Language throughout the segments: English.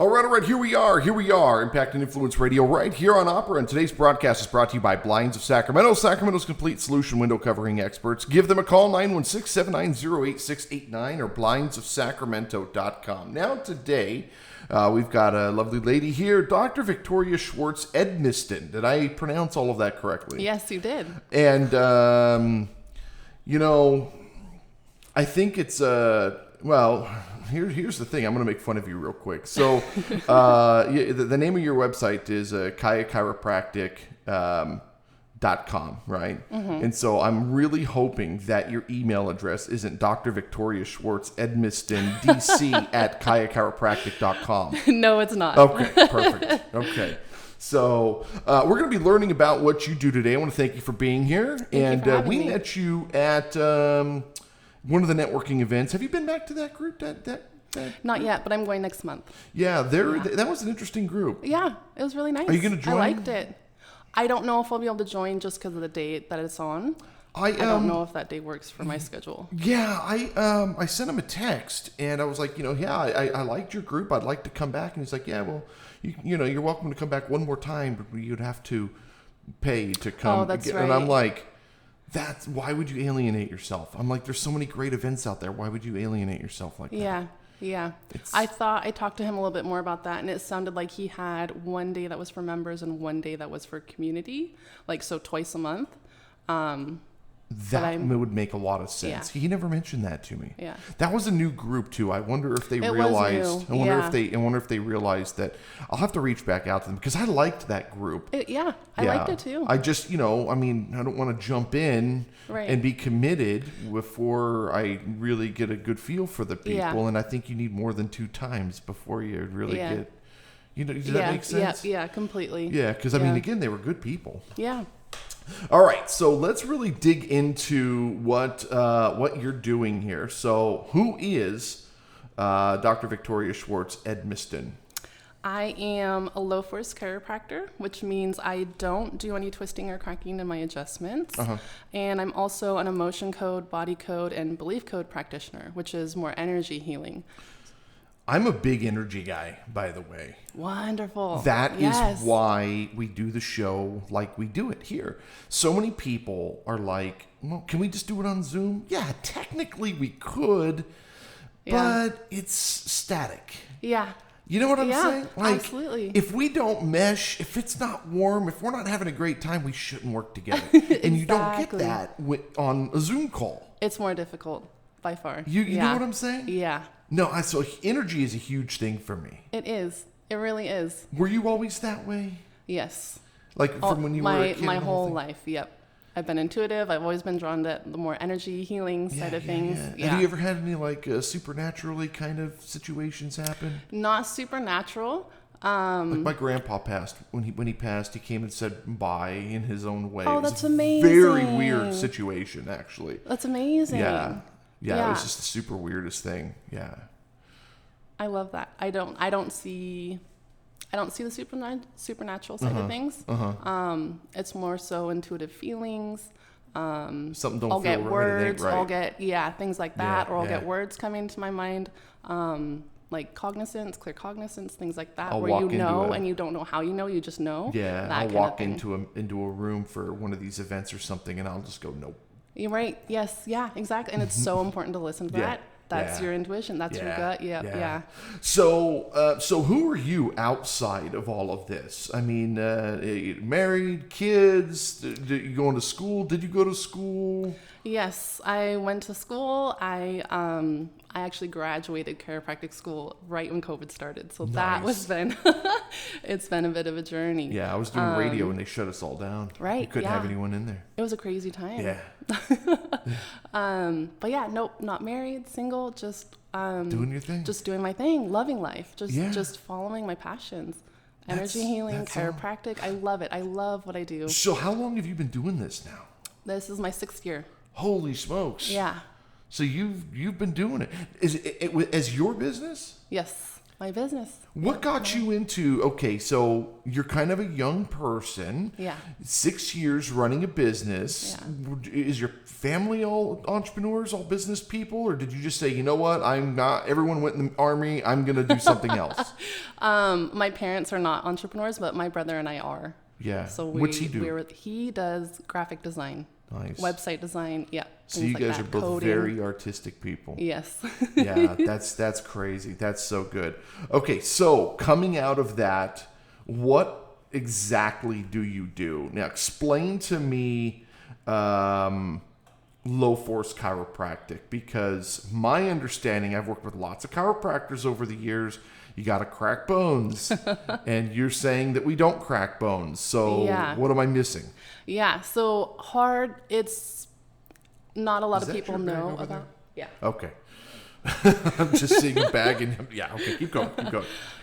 All right, here we are, Impact and Influence Radio, right here on Opera, and today's broadcast is brought to you by Blinds of Sacramento, Sacramento's complete solution window covering experts. Give them a call, 916-790-8689, or blindsofsacramento.com. Now today, we've got a lovely lady here, Dr. Victoria Schwartz-Edmisten. Did I pronounce all of that correctly? Yes, you did. And, I think it's, Here's the thing. I'm going to make fun of you real quick. So the name of your website is Kaya Chiropractic .com, right? Mm-hmm. And so I'm really hoping that your email address isn't Dr. Victoria Schwartz-Edmisten, DC at kayachiropractic.com. No, it's not. Okay, perfect. Okay. So we're going to be learning about what you do today. I want to thank you for being here. Thank you for having me. Met you at one of the networking events. Have you been back to that group? Not yet, but I'm going next month. Yeah, that was an interesting group. Yeah, it was really nice. Are you going to join? I liked it. I don't know if I'll be able to join just because of the date that it's on. I don't know if that day works for my schedule. Yeah, I sent him a text and I was like, I liked your group. I'd like to come back. And he's like, yeah, well, you're welcome to come back one more time, but you'd have to pay to come. Oh, that's right. And I'm like, why would you alienate yourself? I'm like, there's so many great events out there. Why would you alienate yourself like that? Yeah. I talked to him a little bit more about that, and it sounded like he had one day that was for members and one day that was for community, so twice a month. That would make a lot of sense. Yeah. He never mentioned that to me. Yeah. That was a new group too. I wonder if they realized. I wonder if they realized that. I'll have to reach back out to them because I liked that group. I liked it too. I just, I don't want to jump in and be committed before I really get a good feel for the people. Yeah. And I think you need more than 2 times before you really get. Does that make sense? Yeah, completely. Yeah, because again, they were good people. Yeah. All right, so let's really dig into what you're doing here. So, who is Dr. Victoria Schwartz-Edmisten? I am a low-force chiropractor, which means I don't do any twisting or cracking in my adjustments. Uh-huh. And I'm also an emotion code, body code, and belief code practitioner, which is more energy healing. I'm a big energy guy, by the way. Wonderful. That is why we do the show like we do it here. So many people are like, well, can we just do it on Zoom? Yeah, technically we could, but it's static. Yeah. You know what I'm saying? Absolutely. If we don't mesh, if it's not warm, if we're not having a great time, we shouldn't work together. And you don't get that on a Zoom call. It's more difficult, by far. You know what I'm saying? Yeah. No, so energy is a huge thing for me. It is. It really is. Were you always that way? Yes. From when you were a kid? My whole life, yep. I've been intuitive. I've always been drawn to the more energy healing side of things. Yeah. Have you ever had any supernaturally kind of situations happen? Not supernatural. My grandpa passed. When he passed, he came and said bye in his own way. Oh, that's amazing. Very weird situation, actually. That's amazing. Yeah, it was just the super weirdest thing. Yeah. I love that. I don't see the supernatural side of things. Uh-huh. It's more so intuitive feelings. Something don't I'll feel get right. words. Right. I'll get things like that, or I'll get words coming to my mind. Like cognizance, clear cognizance, things like that, where you know and you don't know how you know, you just know. Yeah, I'll walk into a room for one of these events or something, and I'll just go, nope. You're right. Yes. Yeah. Exactly. And it's so important to listen to that. That's your intuition. That's your gut. Yeah. So who are you outside of all of this? I mean, married, kids, you going to school? Did you go to school? Yes, I went to school. I actually graduated chiropractic school right when COVID started. So that was it's been a bit of a journey. Yeah, I was doing radio and they shut us all down. Right. You couldn't have anyone in there. It was a crazy time. Yeah. But nope, not married, single, just doing your thing. Just doing my thing, loving life, just following my passions. Energy healing, chiropractic. I love it. I love what I do. So how long have you been doing this now? This is my 6th year. Holy smokes. Yeah. So you've been doing it. Is it as your business? Yes. My business. What got you into, okay, so you're kind of a young person. Yeah. 6 years running a business. Yeah. Is your family all entrepreneurs, all business people? Or did you just say, you know what, I'm not, everyone went in the army, I'm going to do something else? My parents are not entrepreneurs, but my brother and I are. Yeah. So What's he do? He does graphic design. Nice. Website design. Yeah. So you guys are both coding. very artistic people. Yes. Yeah, that's crazy. That's so good. Okay, so coming out of that, what exactly do you do? Now, explain to me low force chiropractic, because my understanding, I've worked with lots of chiropractors over the years. You got to crack bones, and you're saying that we don't crack bones. So what am I missing? Yeah, so hard. It's not a lot of people know about. There? Yeah. Okay. I'm just seeing a bag and yeah. Okay, keep going.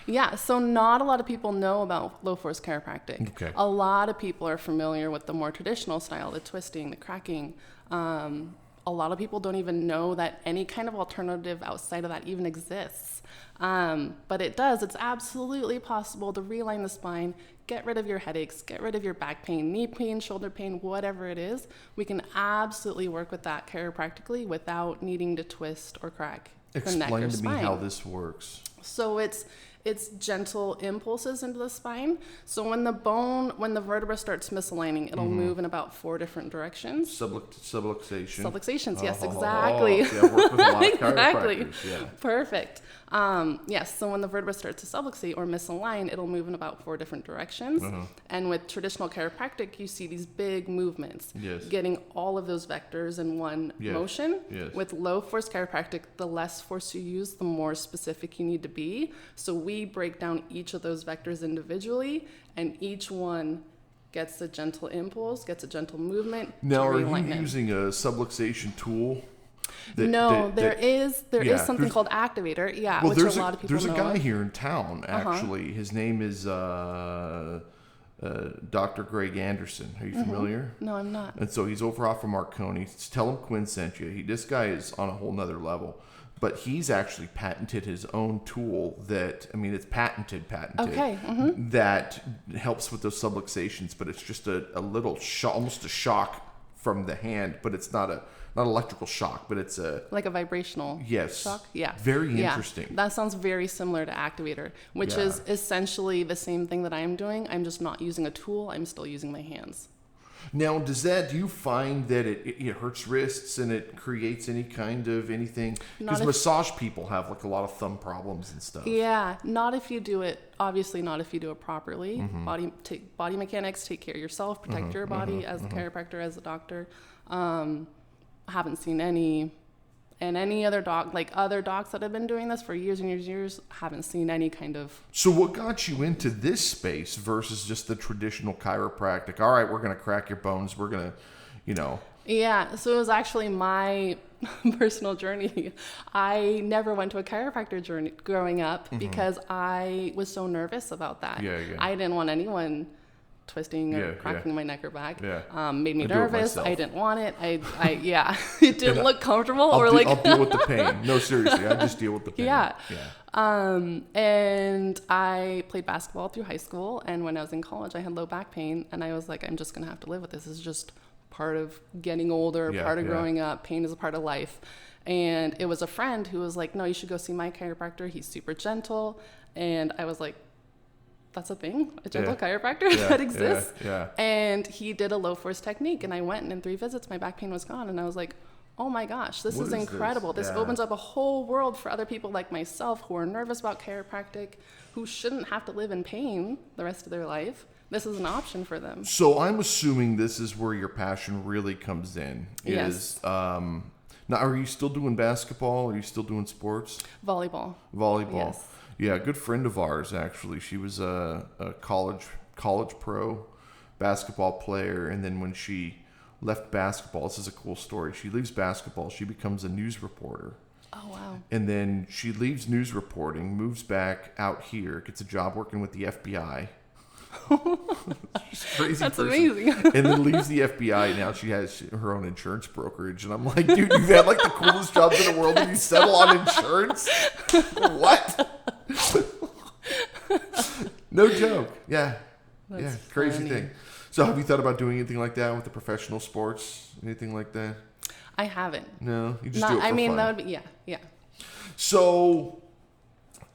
Yeah, so not a lot of people know about low force chiropractic. Okay. A lot of people are familiar with the more traditional style, the twisting, the cracking. A lot of people don't even know that any kind of alternative outside of that even exists. But it does. It's absolutely possible to realign the spine, get rid of your headaches, get rid of your back pain, knee pain, shoulder pain, whatever it is. We can absolutely work with that chiropractically without needing to twist or crack the neck or spine. Explain to me how this works. So it's gentle impulses into the spine. So when the vertebra starts misaligning, it'll move in about 4 different directions. Subluxation. Subluxations, yes, exactly. Yeah, I've worked with a lot of Exactly. chiropractors. Yeah. Perfect. Yes, so when the vertebra starts to subluxate or misalign, it'll move in about 4 different directions. And with traditional chiropractic, you see these big movements, getting all of those vectors in one motion. Yes. With low force chiropractic, the less force you use, the more specific you need to be. So we break down each of those vectors individually, and each one gets a gentle impulse, gets a gentle movement. Now, are you using a subluxation tool? There is something called activator, which a lot of people know. There's a guy here in town, actually. His name is Dr. Greg Anderson. Are you familiar? No, I'm not. And so he's over off of Marconi. Tell him Quinn sent you. This guy is on a whole nother level. But he's actually patented his own tool that, I mean, it's patented, okay. that helps with those subluxations, but it's just a little almost a shock from the hand, but it's not electrical shock, but it's like a vibrational shock. Yeah. Very interesting. That sounds very similar to activator, which is essentially the same thing that I'm doing. I'm just not using a tool. I'm still using my hands. Now, do you find that it hurts wrists and it creates any kind of anything? Because massage people have like a lot of thumb problems and stuff. Yeah, not if you do it. Obviously, not if you do it properly. Body mechanics. Take care of yourself. Protect your body as a chiropractor, as a doctor. Haven't seen any. And any other doc, like other docs that have been doing this for years and years and years, haven't seen any kind of... So what got you into this space versus just the traditional chiropractic? All right, we're going to crack your bones. We're going to, Yeah, so it was actually my personal journey. I never went to a chiropractor journey growing up because I was so nervous about that. I didn't want anyone twisting or cracking my neck or back. Made me nervous. I didn't want it. It didn't look comfortable. I'll deal with the pain. No, seriously, I just deal with the pain. And I played basketball through high school, and when I was in college, I had low back pain, and I was like, I'm just gonna have to live with this. This is just part of getting older, part of growing up. Pain is a part of life. And it was a friend who was like, no, you should go see my chiropractor. He's super gentle. And I was like, that's a thing, a gentle chiropractor that exists. And he did a low force technique, and I went, and in 3 visits my back pain was gone, and I was like, oh my gosh, this is incredible. This opens up a whole world for other people like myself who are nervous about chiropractic, who shouldn't have to live in pain the rest of their life. This is an option for them. So I'm assuming this is where your passion really comes in. Yes. Now, are you still doing basketball? Are you still doing sports? Volleyball. Yes. Yeah, a good friend of ours, actually. She was a college pro basketball player, and then when she left basketball, this is a cool story. She leaves basketball, she becomes a news reporter. Oh, wow. And then she leaves news reporting, moves back out here, gets a job working with the FBI. She's a crazy That's person. amazing. And then leaves the FBI. Now she has her own insurance brokerage. And I'm like, dude, you've had like the coolest jobs in the world and you settle on insurance? What? No joke. Yeah. That's Crazy funny. thing. So have you thought about doing anything like that with the professional sports? Anything like that? I haven't. No, you just do it for fun. That would be, yeah. So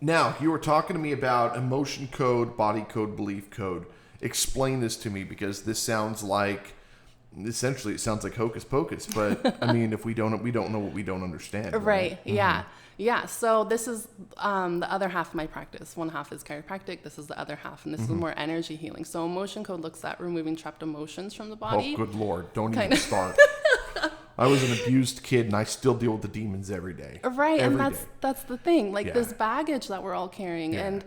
now you were talking to me about emotion code, body code, belief code. Explain this to me, because this sounds like, essentially it sounds like hocus pocus, but I mean, if we don't know what we don't understand. Right. Yeah. Yeah. So this is the other half of my practice. One half is chiropractic. This is the other half, and this is more energy healing. So emotion code looks at removing trapped emotions from the body. Oh, good Lord. Don't even start. I was an abused kid, and I still deal with the demons every day. Right. Every And day. that's the thing. Like Yeah. this baggage that we're all carrying. Yeah. And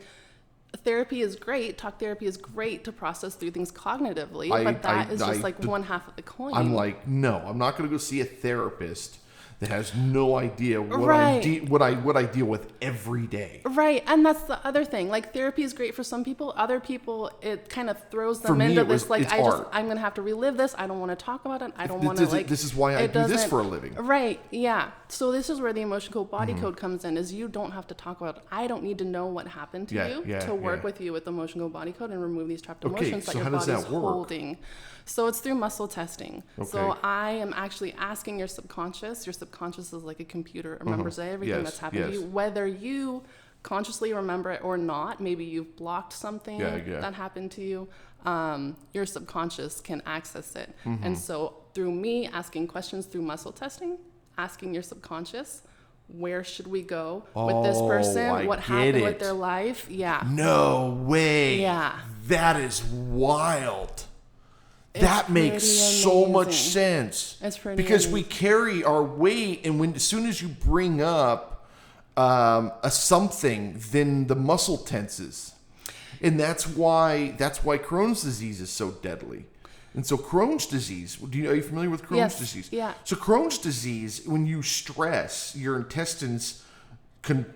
therapy is great. Talk therapy is great to process through things cognitively, but that is just like one half of the coin. I'm like, no, I'm not going to go see a therapist that has no idea what Right. what I deal with every day. Right, and that's the other thing. Like therapy is great for some people. Other people, it kind of throws them For me, into it was- this. Like it's I'm art. gonna have to relive this. I don't want to talk about it. I don't want to like. This is why I it do this doesn't- for a living. Right. Yeah. So this is where the emotion code, body code comes in. Is you don't have to talk about it. I don't need to know what happened to you to work with you with emotion code, body code, and remove these trapped emotions that so your how does body's that work? holding. So it's through muscle testing. So Okay. I am actually asking your subconscious. Your subconscious is like a computer. It remembers everything Yes, that's happened to you, whether you consciously remember it or not. Maybe you've blocked something that happened to you. Your subconscious can access it. And so through me asking questions through muscle testing, asking your subconscious, where should we go with this person? What happened with their life? Yeah. No way. Yeah. That is wild. It's That makes pretty so much amazing. sense. It's pretty because we amazing. carry our weight, and as soon as you bring up a something, then the muscle tenses, and that's why Crohn's disease is so deadly. And so Crohn's disease, are you familiar with Crohn's Yes, disease? yeah. So Crohn's disease, when you stress, your intestines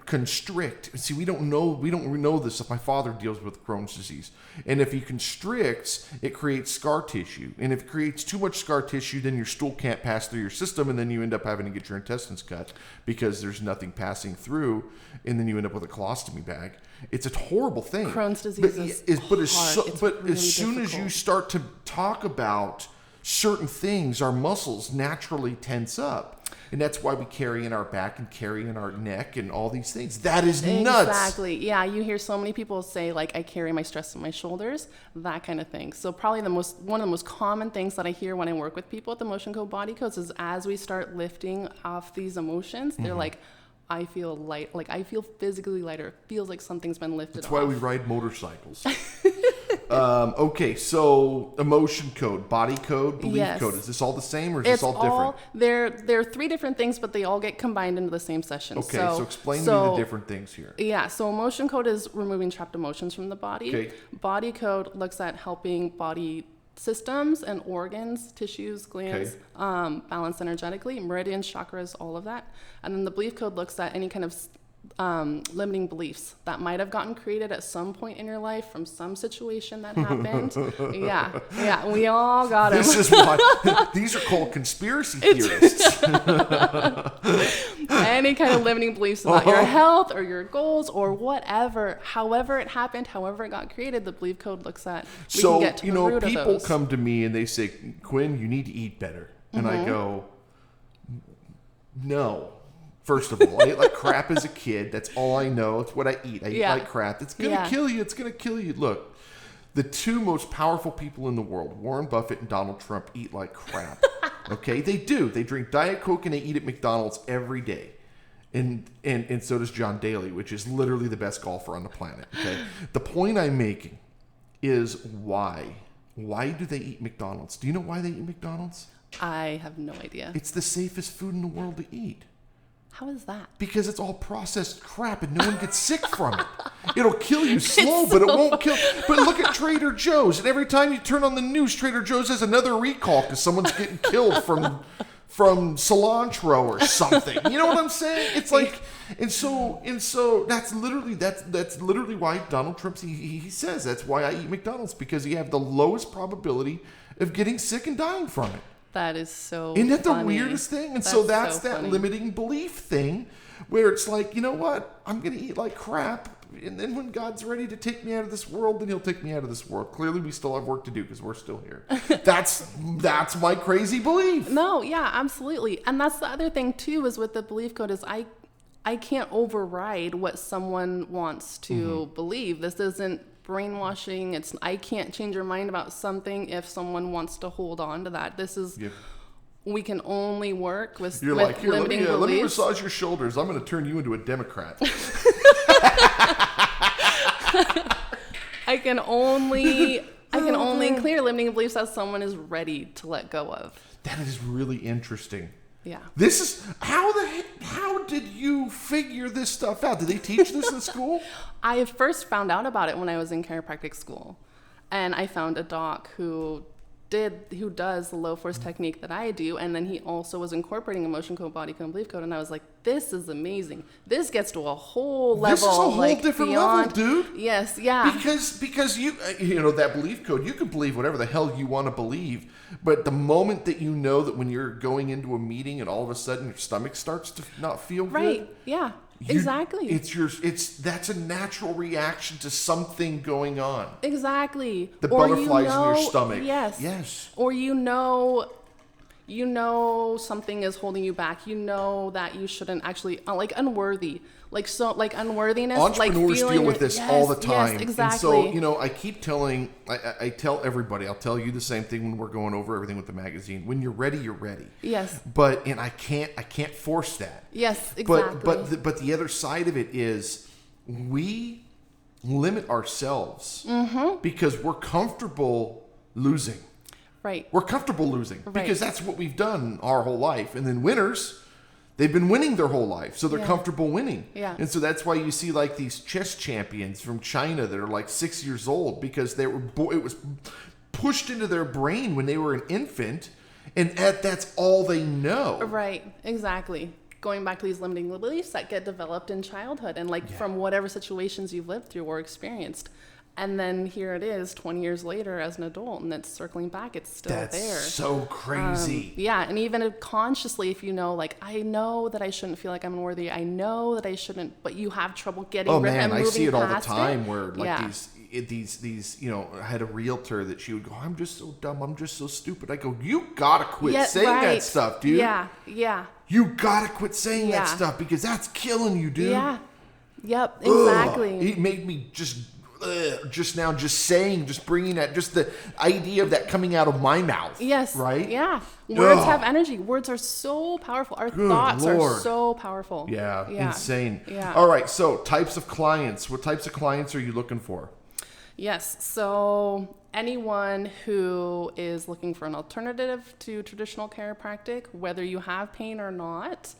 constrict. See, we don't know this. My father deals with Crohn's disease, and if he constricts, it creates scar tissue, and if it creates too much scar tissue, then your stool can't pass through your system, and then you end up having to get your intestines cut because there's nothing passing through, and then you end up with a colostomy bag. It's a horrible thing. Crohn's disease is hard. It's really as soon as you difficult. start to talk about certain things, our muscles naturally tense up. And that's why we carry in our back and carry in our neck and all these things. That is nuts. Exactly. Yeah, you hear so many people say like I carry my stress on my shoulders, that kind of thing. So probably one of the most common things that I hear when I work with people with emotion code, body codes is as we start lifting off these emotions, they're like, I feel light, like I feel physically lighter. It feels like something's been lifted That's off. why we ride motorcycles. Okay, so emotion code, body code, belief Yes. code. Is this all the same, or is It's this all different? They're three different things, but they all get combined into the same session. Okay, so explain to me the different things here. Yeah, so emotion code is removing trapped emotions from the body. Okay. Body code looks at helping body systems and organs, tissues, glands, balance energetically, meridians, chakras, all of that. And then the belief code looks at any kind of limiting beliefs that might have gotten created at some point in your life from some situation that happened. yeah, we all got it. This is why these are called conspiracy theorists. Any kind of limiting beliefs about your health or your goals or whatever, however it happened, however it got created, the belief code looks at. We can get to the root of people those. come to me and they say, Quinn, you need to eat better. And I go, no. First of all, I ate like crap as a kid. That's all I know. It's what I eat. I eat like crap. It's going to kill you. It's going to kill you. Look, the two most powerful people in the world, Warren Buffett and Donald Trump, eat like crap. Okay? They do. They drink Diet Coke and they eat at McDonald's every day. And so does John Daly, which is literally the best golfer on the planet. Okay? The point I'm making is why. Why do they eat McDonald's? Do you know why they eat McDonald's? I have no idea. It's the safest food in the world to eat. How is that? Because it's all processed crap and no one gets sick from it. It'll kill you slow, but it won't kill. But look at Trader Joe's, and every time you turn on the news, Trader Joe's has another recall because someone's getting killed from cilantro or something. You know what I'm saying? It's like, and so that's literally why Donald Trump he says that's why I eat McDonald's, because you have the lowest probability of getting sick and dying from it. That is so Isn't that the funny. weirdest thing? And so that's that funny. limiting belief thing where it's like, you know what? I'm going to eat like crap And then when God's ready to take me out of this world, then he'll take me out of this world. Clearly, we still have work to do because we're still here. That's my crazy belief. No, yeah, absolutely. And that's the other thing, too, is with the belief code is I can't override what someone wants to believe. This isn't brainwashing. I can't change your mind about something if someone wants to hold on to that. This is... Yep. We can only work with You're like, here, limiting let me beliefs. massage your shoulders. I'm going to turn you into a Democrat. I can only clear limiting beliefs as someone is ready to let go of. That is really interesting. Yeah. This is how did you figure this stuff out? Did they teach this in school? I first found out about it when I was in chiropractic school, and I found a doc who does the low force technique that I do, and then he also was incorporating emotion code, body code, and belief code, and I was like, this is amazing. This gets to a whole level. This is a whole different level, dude. Yes, yeah. Because you know that belief code, you can believe whatever the hell you want to believe, but the moment that you know that when you're going into a meeting and all of a sudden your stomach starts to not feel good. Right, yeah. Exactly. That's a natural reaction to something going on. Exactly. The butterflies in your stomach. Yes. Yes. Or something is holding you back. You know that you shouldn't actually like unworthy. Like unworthiness. Entrepreneurs deal with this all the time. Yes, exactly. And so, I keep telling, I tell everybody, I'll tell you the same thing when we're going over everything with the magazine. When you're ready, you're ready. Yes. And I can't force that. Yes, exactly. But the other side of it is we limit ourselves because we're comfortable losing. Right. We're comfortable losing because that's what we've done our whole life. And then winners, they've been winning their whole life, so they're comfortable winning. Yeah. And so that's why you see like these chess champions from China that are like 6 years old because it was pushed into their brain when they were an infant, and that's all they know. Right. Exactly. Going back to these limiting beliefs that get developed in childhood and from whatever situations you've lived through or experienced. And then here it is 20 years later as an adult, and it's circling back. It's still there. That's so crazy. Yeah. And even consciously, if you know, I know that I shouldn't feel like I'm unworthy. I know that I shouldn't, but you have trouble getting rid of it. I see it all the time where these, I had a realtor that she would go, I'm just so dumb. I'm just so stupid. I go, you gotta quit saying that stuff, dude. Yeah. Yeah. You gotta quit saying that stuff because that's killing you, dude. Yeah. Yep. Exactly. It made me just bringing that, just the idea of that coming out of my mouth. Yes. Right? Yeah. Words have energy. Words are so powerful. Our thoughts are so powerful. Yeah. Insane. Yeah. All right. So types of clients. What types of clients are you looking for? Yes. So anyone who is looking for an alternative to traditional chiropractic, whether you have pain or not,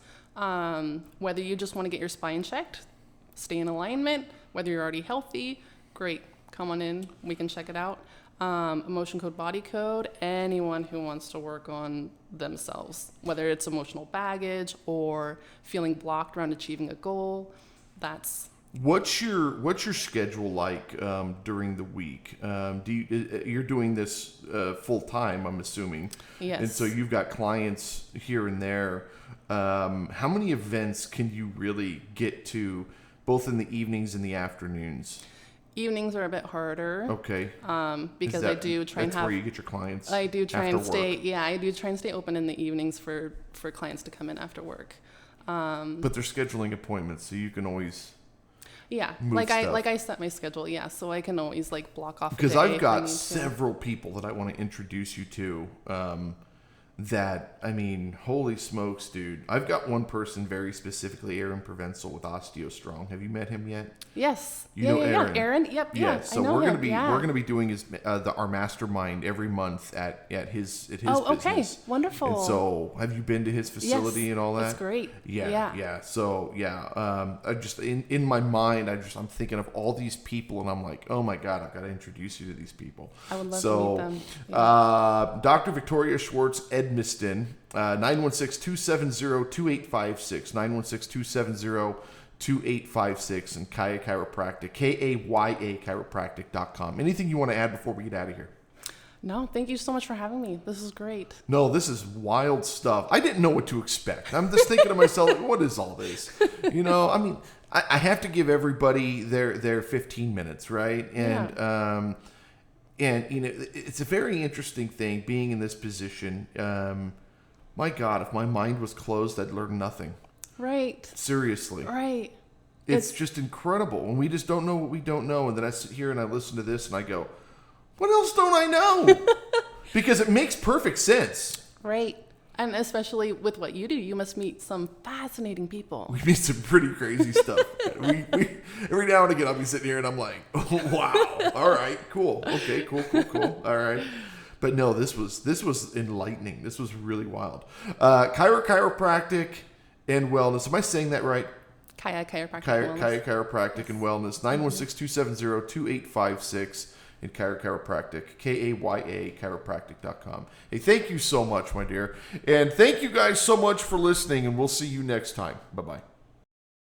whether you just want to get your spine checked, stay in alignment, whether you're already healthy, great, come on in, we can check it out. Emotion code, body code, anyone who wants to work on themselves, whether it's emotional baggage or feeling blocked around achieving a goal, that's... What's your schedule like during the week? You're doing this full time, I'm assuming. Yes. And so you've got clients here and there. How many events can you really get to, both in the evenings and the afternoons? Evenings are a bit harder. Okay. Because I do try and have... That's where you get your clients. I do try and stay... work. Yeah, I do try and stay open in the evenings for clients to come in after work. But they're scheduling appointments, so you can always... Yeah, I set my schedule. Yeah, so I can always block off. Because I've got several people that I want to introduce you to. That, I mean, holy smokes, dude. I've got one person very specifically, Aaron Provenzel with OsteoStrong. Have you met him yet? Yes. You know Aaron. Yeah. Aaron, yep, yeah. So we're gonna be doing our mastermind every month at his business. Oh, okay, wonderful. And so, have you been to his facility and all that? That's great. Yeah. So I just in my mind, I'm thinking of all these people, and I'm like, oh my god, I've got to introduce you to these people. I would love to meet them. Yeah. Dr. Victoria Schwartz-Edmisten, 916-270-2856, 916-270-2856, and Kaya Chiropractic, Kaya Chiropractic.com. Anything you want to add before we get out of here? No, thank you so much for having me. This is great. No, this is wild stuff. I didn't know what to expect. I'm just thinking to myself, what is all this? I mean, I have to give everybody their 15 minutes, right? And and it's a very interesting thing being in this position. My God, if my mind was closed, I'd learn nothing. Right. Seriously. Right. It's just incredible. And we just don't know what we don't know. And then I sit here and I listen to this and I go, what else don't I know? Because it makes perfect sense. Right. And especially with what you do, you must meet some fascinating people. We meet some pretty crazy stuff. we every now and again, I'll be sitting here and I'm like, oh, wow. All right, cool. Okay, cool. All right. But no, this was enlightening. This was really wild. Chiropractic and wellness. Am I saying that right? Kaya Chiropractic. Kaya Chiropractic and wellness. 916-270-2856. In Kaya Chiropractic, Kaya Chiropractic.com. Hey, thank you so much, my dear. And thank you guys so much for listening, and we'll see you next time. Bye-bye.